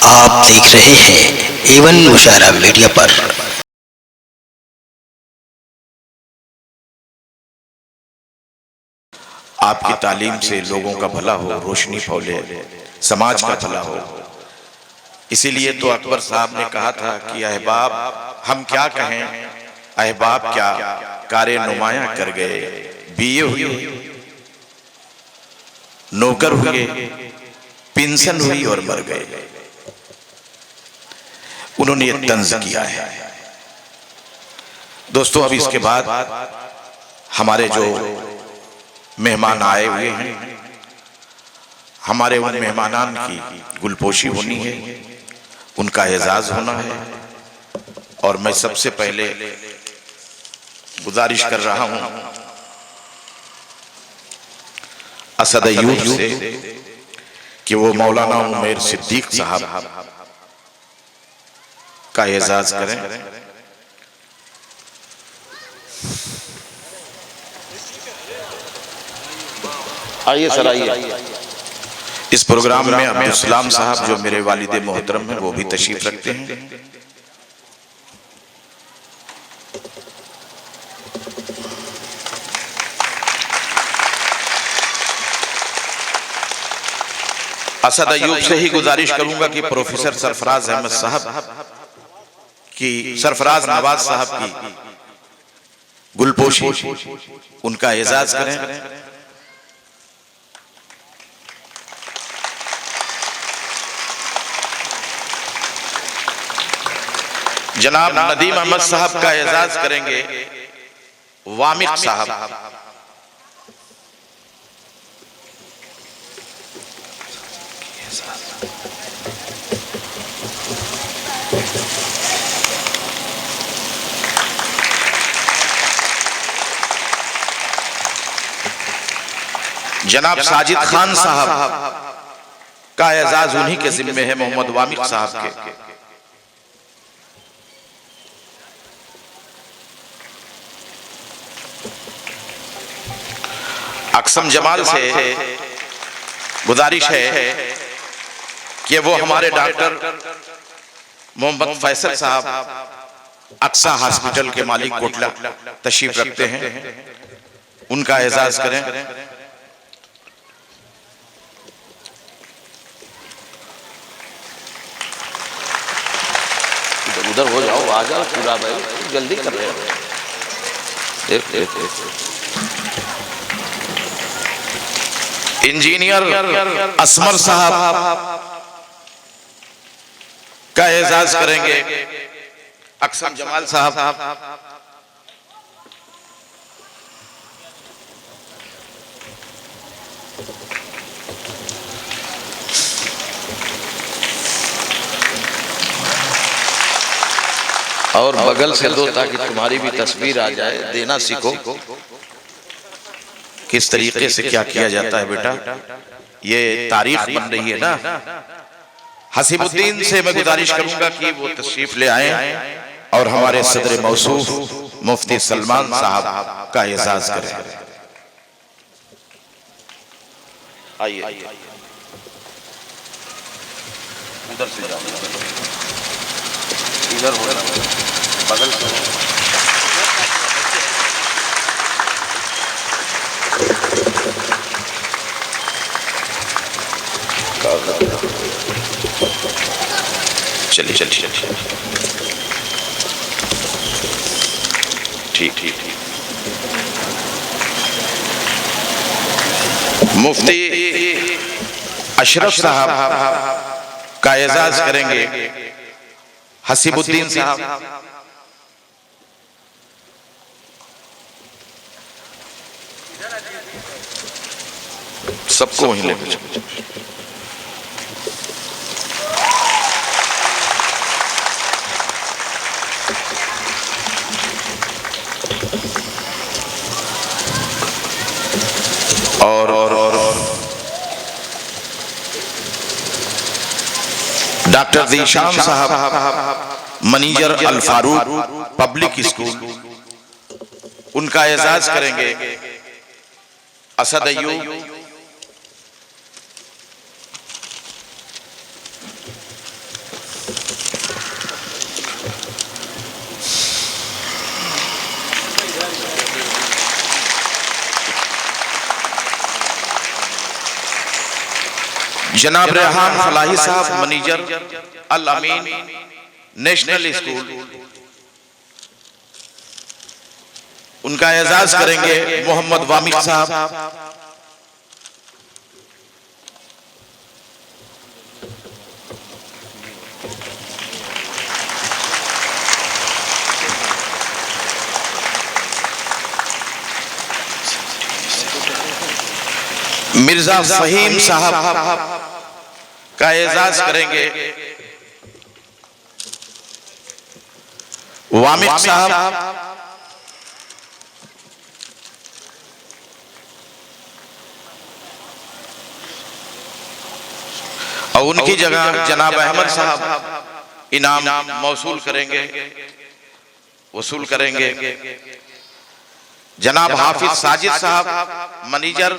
आप देख रहे हैं एवन मुशायरा मीडिया पर। आपकी तालीम से लोगों का भला हो, रोशनी फैले, समाज का भला हो। इसीलिए तो अकबर साहब ने कहा था कि अहबाब हम क्या कहें, अहबाब क्या कारे नुमाया कर गए, बीए हुए, नौकर हुए, पेंशन हुई और मर गए। उन्होंने ये तंज किया है। दोस्तों, अब इसके बाद हमारे जो मेहमान आए हुए हैं, हमारे उन मेहमानान की गुलपोशी होनी है, उनका एजाज होना है। और मैं सबसे पहले गुजारिश कर रहा हूं असद अय्यूब से कि वो मौलाना उमैर सिद्दीक साहब का एजाज करें। आइए सर, आइए। इस प्रोग्राम में अब्दुल सलाम साहब जो मेरे वालिद मोहतरम हैं वो भी तशरीफ रखते हैं। असद अय्यूब से ही गुजारिश करूंगा कि प्रोफेसर सरफराज अहमद साहब की, सरफराज नवाज साहब की गुलपोशी, उनका एजाज करें। जनाब नदीम अहमद साहब का एजाज करेंगे वामिक साहब। जनाब साजिद खान साहब का एजाज उन्हीं के जिम्मे है, मोहम्मद वामिक साहब के। अक्सम जमाल से गुजारिश है कि वो हमारे डॉक्टर मोहम्मद फैसल साहब अक्सा हॉस्पिटल के मालिक कोटला तशरीफ रखते हैं, उनका एजाज करें। उधर हो जाओ, आ जाओ पूरा भाई, जल्दी कर रहे हो। इंजीनियर असमर साहब का एजाज करेंगे अक्सम जमाल साहब। और बगल से दो ताकि तुम्हारी भी तस्वीर आ जाए, देना सीखो किस तरीके से क्या किया जाता है बेटा, ये तारीख बन रही है ना। हसीबुद्दीन से मैं गुजारिश करूंगा कि वो तशरीफ ले आए और हमारे सदर मौसूफ मुफ्ती सलमान साहब का एजाज करें। आइए, उधर से जाओ, इधर हो बगल से। चलिए चलिए ठीक ठीक। मुफ्ती अशरफ साहब का एजाज करेंगे हसीबुद्दीन साहब। सबको वहीं लेकर चलो। और डॉक्टर ज़ीशान साहब मैनेजर अल फारूक पब्लिक स्कूल, उनका एजाज करेंगे असद अय्यूब। जनाब रेहान फलाही साहब मैनेजर अल अमीन नेशनल स्कूल, उनका एजाज करेंगे मोहम्मद वामिक साहब। मिर्जा फहीम साहब का एजाज करेंगे वामिक साहब। और उनकी जगह जनाब अहमद साहब इनाम वसूल करेंगे। जनाब हाफिज साजिद साहब मैनेजर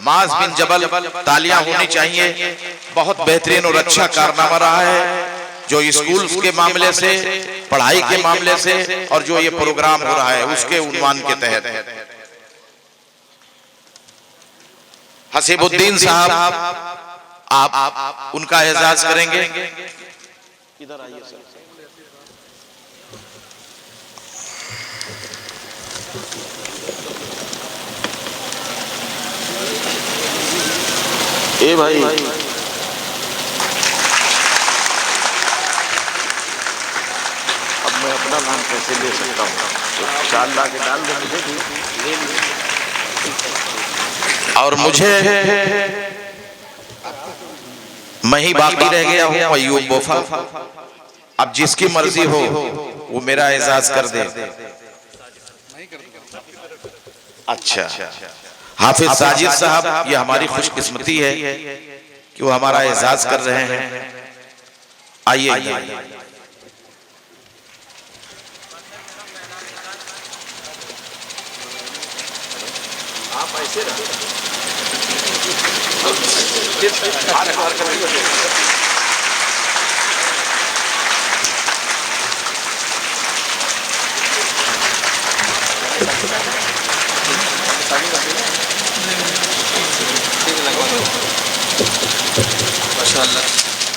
माज बिन जबल, तालियां होनी चाहिए। बहुत बेहतरीन और अच्छा कारनामा रहा है जो स्कूल के मामले से, पढ़ाई के मामले से और जो ये प्रोग्राम हो रहा है उसके उन्वान के तहत। हसीबुद्दीन साहब आप उनका एजाज करेंगे। इधर आइए सर। ए भाई अब मैं अपना नाम कैसे ले सकता हूँ? शाल ला के डाल दे और मुझे मैं ही बाकी रह गया हूँ अय्यूब वफा। अब जिसकी मर्जी हो वो मेरा एजाज कर दे। अच्छा, हाफिज साजिद साहब, ये हमारी खुशकिस्मती है कि वो हमारा एजाज कर रहे हैं। आइए आप ऐसे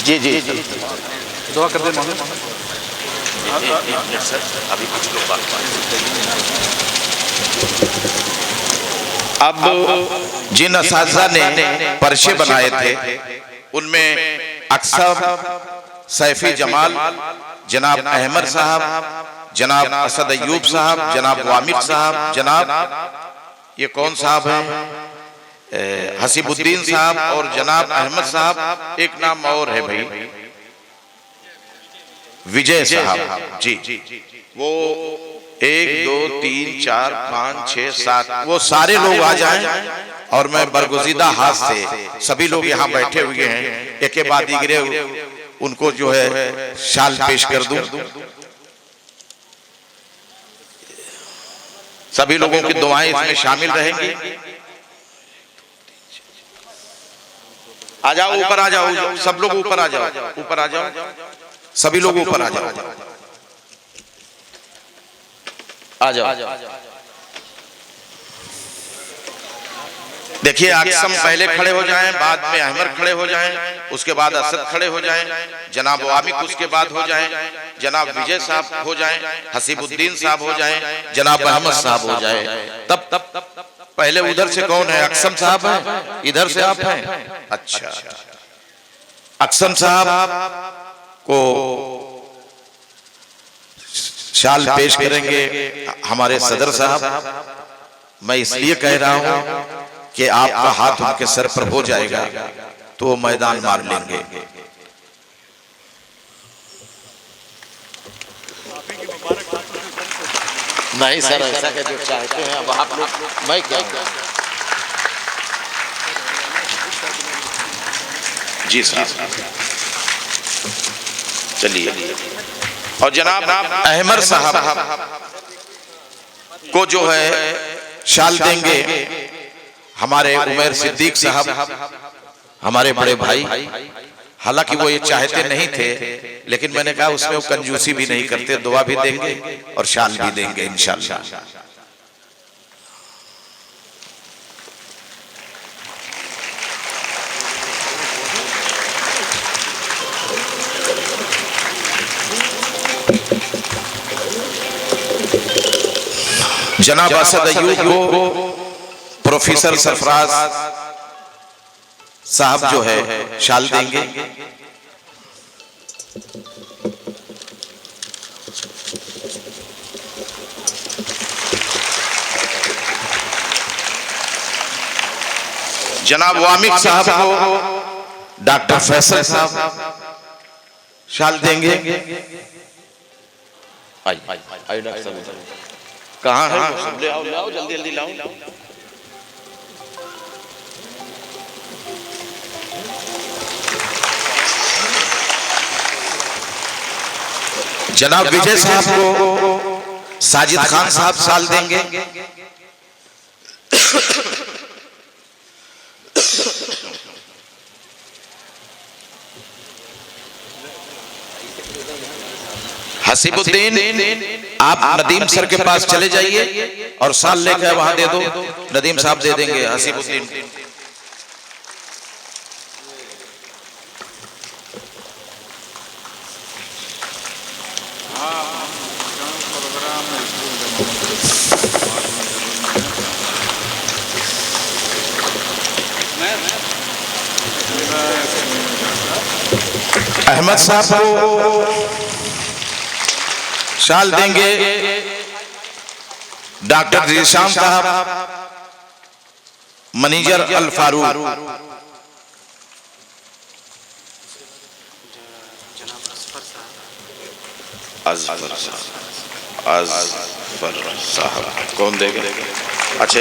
जी दुआ कर दे सर। अभी कुछ लोग बात। अब जिन असातिज़ा ने पर्चे बनाए थे उनमें अक्सर सैफी जमाल, जनाब अहमद साहब, जनाब असद अय्यूब साहब, जनाब वामिक साहब, जनाब ये कौन साहब हैं, हसीबुद्दीन साहब और जनाब अहमद साहब। एक नाम और है भाई, विजय साहब जी। वो 1 2 3 4 5 6 7 वो सारे लोग आ जाएं और मैं बरगुज़ीदा हाथ से सभी लोग यहाँ बैठे हुए हैं एक के बाद दिगरे उनको जो है शाल पेश कर दूं। सभी लोगों की दुआएं इसमें शामिल रहेंगी। आ जाओ, ऊपर आ जाओ, सब लोग ऊपर आ जाओ, ऊपर आ जाओ, सभी लोग ऊपर आ जाओ, आ जाओ। देखिए आकसम पहले खड़े हो जाएं, बाद में अहमद खड़े हो जाएं, उसके बाद असद खड़े हो जाएं, जनाब वामिक उसके बाद हो जाएं, जनाब विजय साहब हो जाएं, हसीबुद्दीन साहब हो जाएं, जनाब अहमद साहब हो जाएं। तब पहले उधर से कौन है? अक्सम साहब हैं, इधर से आप हैं। अच्छा, अक्सम साहब को शाल पेश करेंगे हमारे सदर साहब। मैं इसलिए कह रहा हूं कि आपका हाथ उनके सर पर हो जाएगा तो वो मैदान मार लेंगे। नहीं सर, ऐसा क्या जो चाहते हैं अब आप लोग, मैं क्या जी साहब। चलिए, और जनाब अहमद साहब को जो है शाल देंगे हमारे उमर सिद्दीक साहब, हमारे बड़े भाई। हालांकि वो ये चाहते नहीं थे, लेकिन मैंने कहा उसमें वो कंजूसी भी नहीं करते, दुआ भी देंगे और शाल भी देंगे इंशाअल्लाह। जनाब असद अयूब को प्रोफेसर सरफराज साहब जो है शाल देंगे। जनाब वामिक साहब को डॉक्टर फैसल साहब शाल देंगे। आई डॉक्टर साहब कहाँ है? ले आओ जल्दी जल्दी लाओ। जनाब विजय साहब को साजिद खान साहब शाल देंगे। हसीबुद्दीन आप नदीम सर के पास चले जाइए और शाल लेकर वहां दे दो। नदीम साहब दे देंगे हसीबुद्दीन। अहमद साहब को शाल देंगे। डॉक्टर जीशान साहब, मैनेजर अल फारूक। अजफर साहब कौन देगा? अच्छा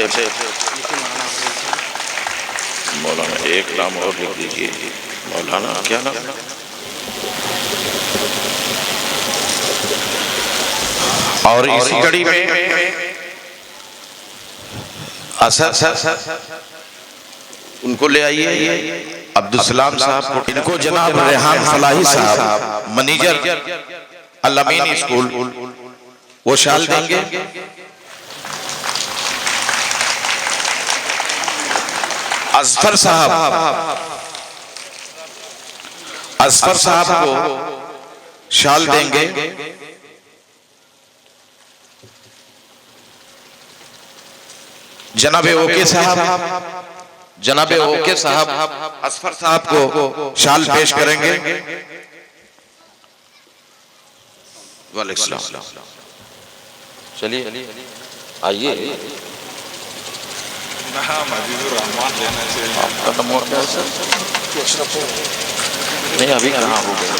मौलाना एक नाम और लिख दीजिए। मौलाना क्या नाम? और इसी कड़ी में उनको ले आइए अब्दुल सलाम साहब को। इनको जनाब रेहान फलाही साहब, मैनेजर अल-अमीन स्कूल, वो शाल देंगे। अजफर साहब को शाल देंगे। जनाबे ओके साहब असफर साहब को शाल पेश करेंगे। वालेकुम सलाम। चलिए आइए। आपका नंबर क्या है सर? नहीं अभी कहाँ हो गया।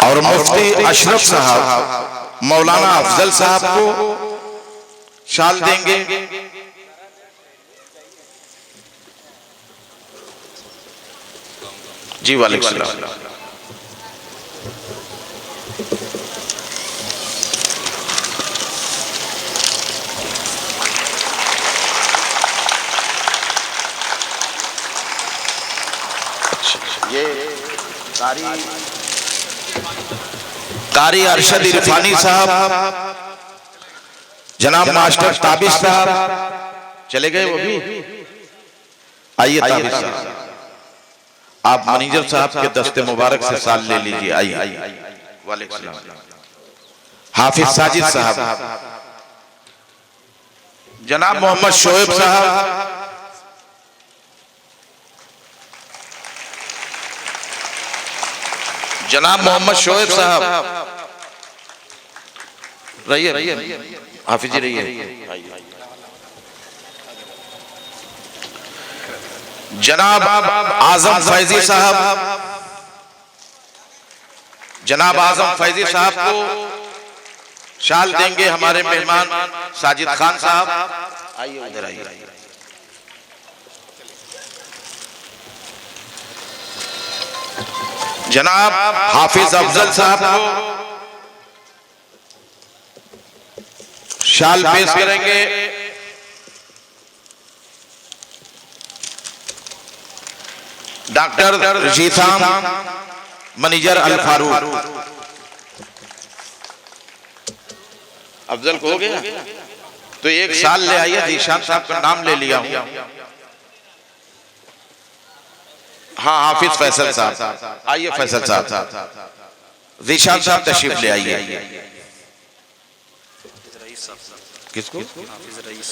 और मुफ्ती अशरफ साहब, मौलाना अफजल साहब को शाल देंगे। जी वालेकुम सलाम। ये कारी अरशद इरफानी साहब, जनाब मास्टर ताबिश साहब चले गए, वो भी आइए। ताबिश साहब आप मैनेजर साहब के दस्ते मुबारक से शाल ले लीजिए। आइए। वालेकुम सलाम। हाफिज साजिद साहब, जनाब मोहम्मद शोएब साहब, जनाब मोहम्मद शोएब साहब रहिए। हाफिज जी रहिए। जनाब आजम फैजी साहब, जनाब आजम फैजी साहब को शाल देंगे हमारे मेहमान साजिद खान साहब। आइए इधर आइए। जनाब हाफिज अफजल साहब को शाल पेश करेंगे। डॉक्टर जीथाम, मैनेजर अल फारूक। अफजल को हो गया तो एक साल ले आइए। जीशान साहब का नाम ले लिया हूं। हाँ हाफिज फैसल साहब आइए। फैसल साहब, जीशान साहब तशरीफ ले आइए। किसको? हाफिज रईस।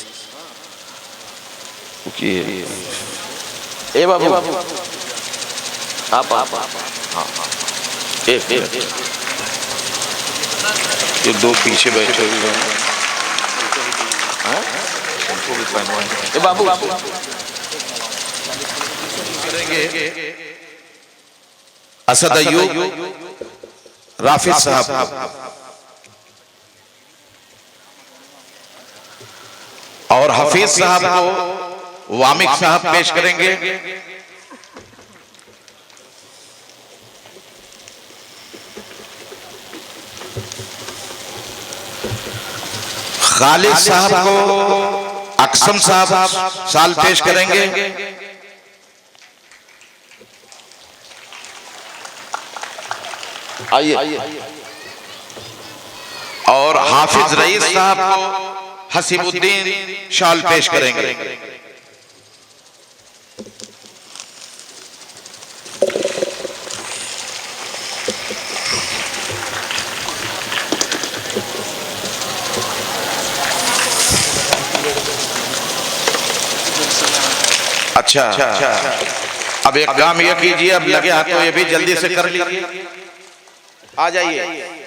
ए बाबू आप हाँ एक ये दो पीछे बैठे हुए हैं, उनको भी पहनवाएं। ए बाबू करेंगे असद अय्यूब राफिज साहब और हफीज साहब को वामिक साहब पेश करेंगे। खालिद साहब को अक्सम साहब साल पेश करेंगे। आइए। और हाफिज रईस साहब को हसीबुद्दीन शाल पेश करेंगे। अच्छा, अब एक काम ये कीजिए, अब लगे हाथों ये भी जल्दी से कर लीजिए। आ जाइए।